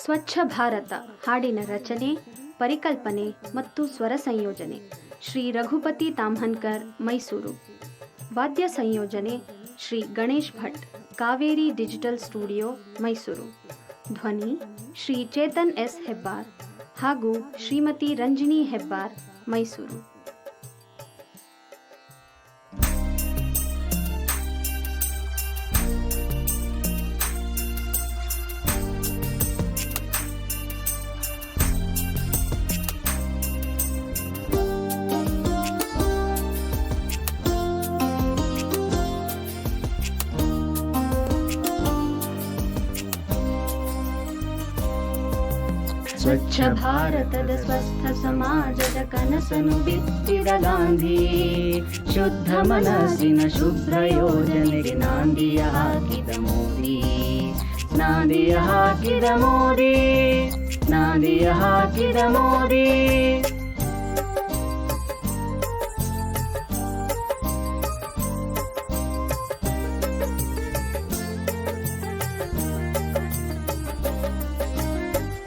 ಸ್ವಚ್ಛ ಭಾರತ ಹಾಡಿನ ರಚನೆ, ಪರಿಕಲ್ಪನೆ ಮತ್ತು ಸ್ವರ ಸಂಯೋಜನೆ ಶ್ರೀ ರಘುಪತಿ ತಾಮ್ಹನ್ಕರ್, ಮೈಸೂರು. ವಾದ್ಯ ಸಂಯೋಜನೆ ಶ್ರೀ ಗಣೇಶ್ ಭಟ್, ಕಾವೇರಿ ಡಿಜಿಟಲ್ ಸ್ಟುಡಿಯೋ, ಮೈಸೂರು. ಧ್ವನಿ ಶ್ರೀ ಚೇತನ್ ಎಸ್ ಹೆಬ್ಬಾರ್ ಹಾಗೂ ಶ್ರೀಮತಿ ರಂಜಿನಿ ಹೆಬ್ಬಾರ್, ಮೈಸೂರು. ಸ್ವಚ್ಛ ಭಾರತದ ಸ್ವಸ್ಥ ಸಮಾಜದ ಕನಸನ್ನು ಬಿತ್ತಿದ ಗಾಂಧಿ, ಶುದ್ಧ ಮನಸ್ಸಿನ ಶುಭ್ರ ಯೋಜನೆಗೆ ನಾಂದಿಯ ಹಾಕಿದ ಮೋದಿ, ನಾಂದಿಯ ಹಾಕಿದ ಮೋದಿ, ನಾಂದಿಯ ಹಾಕಿದ ಮೋದಿ.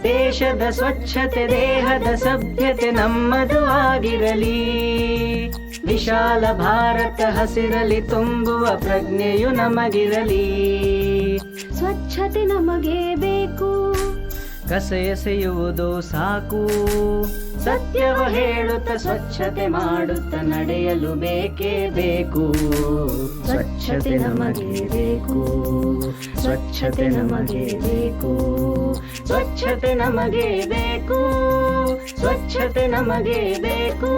ದೇಶದ ಸ್ವಚ್ಛತೆ, ದೇಹದ ಸಭ್ಯತೆ ನಮ್ಮದು ಆಗಿರಲಿ. ವಿಶಾಲ ಭಾರತ ಹಸಿರಲಿ ತುಂಬುವ ಪ್ರಜ್ಞೆಯು ನಮಗಿರಲಿ. ಸ್ವಚ್ಛತೆ ನಮಗೆ ಬೇಕು, ಕಸ ಎಸೆಯುವುದು ಸಾಕು. ಸತ್ಯವ ಹೇಳುತ್ತ ಸ್ವಚ್ಛತೆ ಮಾಡುತ್ತ ನಡೆಯಲು ಬೇಕೇ ಬೇಕು. ಸ್ವಚ್ಛತೆ ನಮಗೆ ಬೇಕು, ಸ್ವಚ್ಛತೆ ನಮಗೆ ಬೇಕು, ಸ್ವಚ್ಛತೆ ನಮಗೆ ಬೇಕು, ಸ್ವಚ್ಛತೆ ನಮಗೆ ಬೇಕು.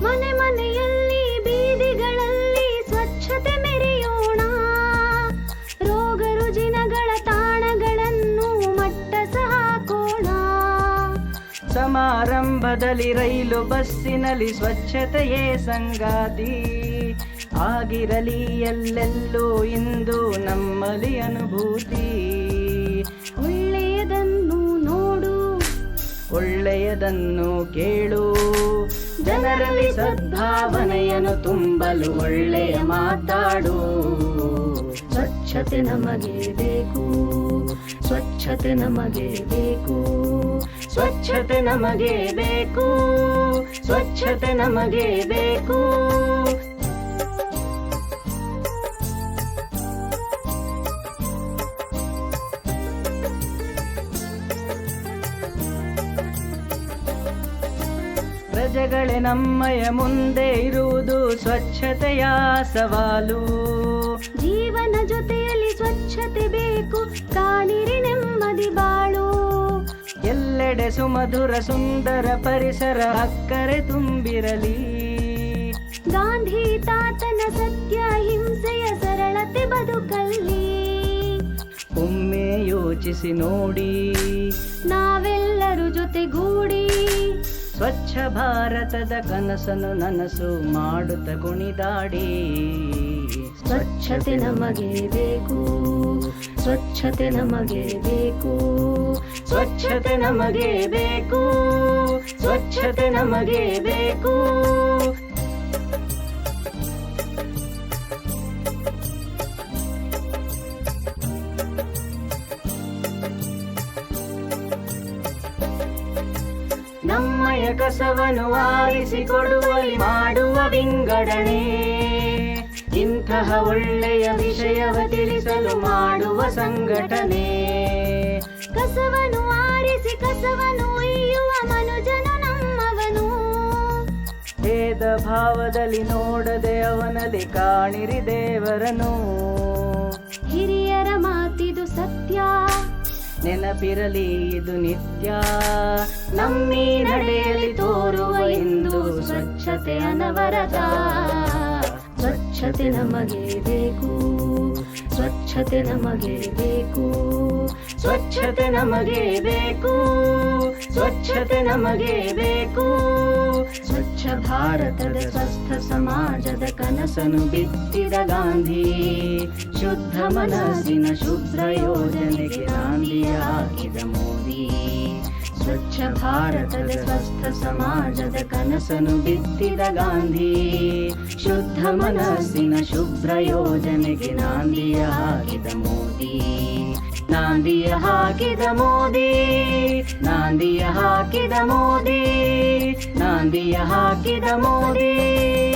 ಮನೆ ಮನೆಯಲ್ಲಿ ಬೀದಿಗಳಲ್ಲಿ ಸ್ವಚ್ಛತೆ ಮೆರೆಯೋಣ. ರೋಗ ರುಜಿನಗಳ ತಾಣಗಳನ್ನು ಮಟ್ಟಸ ಹಾಕೋಣ. ಸಮಾರಂಭದಲ್ಲಿ ರೈಲು ಬಸ್ಸಿನಲ್ಲಿ ಸ್ವಚ್ಛತೆಯೇ ಸಂಗಾತಿ ಆಗಿರಲಿ. ಎಲ್ಲೆಲ್ಲೂ ಇಂದು ನಮ್ಮಲ್ಲಿ ಅನುಭೂತಿ. ಒಳ್ಳೆಯದನ್ನು ನೋಡು, ಒಳ್ಳೆಯದನ್ನು ಕೇಳು. ಜನರಲ್ಲಿ ಸದ್ಭಾವನೆಯನ್ನು ತುಂಬಲು ಒಳ್ಳೆಯ ಮಾತಾಡು. ಸ್ವಚ್ಛತೆ ನಮಗೆ ಬೇಕು, ಸ್ವಚ್ಛತೆ ನಮಗೆ ಬೇಕು, ಸ್ವಚ್ಛತೆ ನಮಗೆ ಬೇಕು, ಸ್ವಚ್ಛತೆ ನಮಗೆ ಬೇಕು. ಪ್ರಜೆಗಳೇ ನಮ್ಮಯ ಮುಂದೆ ಇರುವುದು ಸ್ವಚ್ಛತೆಯ ಸವಾಲು. ಜೀವನ ಜೊತೆಯಲ್ಲಿ ಸ್ವಚ್ಛತೆ ಬೇಕು, ಕಾಣಿರಿ ನೆಮ್ಮದಿ ಬಾಳು. ಎಲ್ಲೆಡೆ ಸುಮಧುರ ಸುಂದರ ಪರಿಸರ ಅಕ್ಕರೆ ತುಂಬಿರಲಿ. ಗಾಂಧಿ ತಾತನ ಸತ್ಯ ಹಿಂಸೆಯ ಸರಳತೆ ಬದುಕಲ್ಲಿ. ಒಮ್ಮೆ ಯೋಚಿಸಿ ನೋಡಿ, ನಾವೆಲ್ಲರೂ ಜೊತೆಗೂಡಿ ಸ್ವಚ್ಛ ಭಾರತದ ಕನಸನ್ನು ನನಸು ಮಾಡುತ್ತ ಕುಣಿದಾಡಿ. ಸ್ವಚ್ಛತೆ ನಮಗೆ ಬೇಕು, ಸ್ವಚ್ಛತೆ ನಮಗೆ ಬೇಕು, ಸ್ವಚ್ಛತೆ ನಮಗೆ ಬೇಕು, ಸ್ವಚ್ಛತೆ ನಮಗೆ ಬೇಕು. ನಮ್ಮಯ ಕಸವನ್ನು ಆರಿಸಿಕೊಡುವಲ್ಲಿ ಮಾಡುವ ವಿಂಗಡಣೆ. ಇಂತಹ ಒಳ್ಳೆಯ ವಿಷಯವ ತಿಳಿಸಲು ಮಾಡುವ ಸಂಘಟನೆ. ಕಸವನ್ನು ಆರಿಸಿ ಕಸವನ್ನು ಒಯ್ಯುವ ಮನುಜನು ನಮ್ಮವನು. ಭೇದ ಭಾವದಲ್ಲಿ ನೋಡದೆ ಅವನಲ್ಲಿ ಕಾಣಿರಿ ದೇವರನು. ಹಿರಿಯರ ಮಾತಿದು ಸತ್ಯ, ನೆನಪಿರಲಿ ಇದು ನಿತ್ಯ. ನಮ್ಮೀ ನಡೆಯಲ್ಲಿ ತೋರುವ ಇಂದು ಸ್ವಚ್ಛತೆ ಅನವರತ. ಸ್ವಚ್ಛತೆ ನಮಗೆ ಬೇಕು, ಸ್ವಚ್ಛತೆ ನಮಗೆ ಬೇಕು, ಸ್ವಚ್ಛತೆ ನಮಗೆ ಬೇಕು, ಸ್ವಚ್ಛತೆ ನಮಗೆ ಬೇಕು. ಸ್ವಚ್ಛ ಭಾರತದ ಸ್ವಸ್ಥ ಸಮಾಜದ ಕನಸನ್ನು ಬಿತ್ತಿದ ಗಾಂಧಿ, ಶುದ್ಧ ಮನಸ್ಸಿನ ಶುಭ್ರ ಯೋಜನೆಗೆ ನಾಂದಿಯ ಹಾಕಿದ ಮೋದಿ. ಸ್ವಚ್ಛ ಭಾರತದ ಸ್ವಸ್ಥ ಸಮಾಜದ ಕನಸನ್ನು ಬಿತ್ತಿದ ಗಾಂಧಿ. ಶುದ್ಧ ಮನಸ್ಸಿನ ಶುಭ್ರ ಯೋಜನೆಗೆ ನಾಂದಿಯ ಹಾಕಿದ ಮೋದಿ. ನಾಂದಿಯ ಹಾಕಿದ ಮೋದಿ, ನಾಂದಿಯ ಹಾಕಿದ ಮೋದಿ, ನಾಂದಿಯ ಹಾಕಿದ ಮೋದಿ.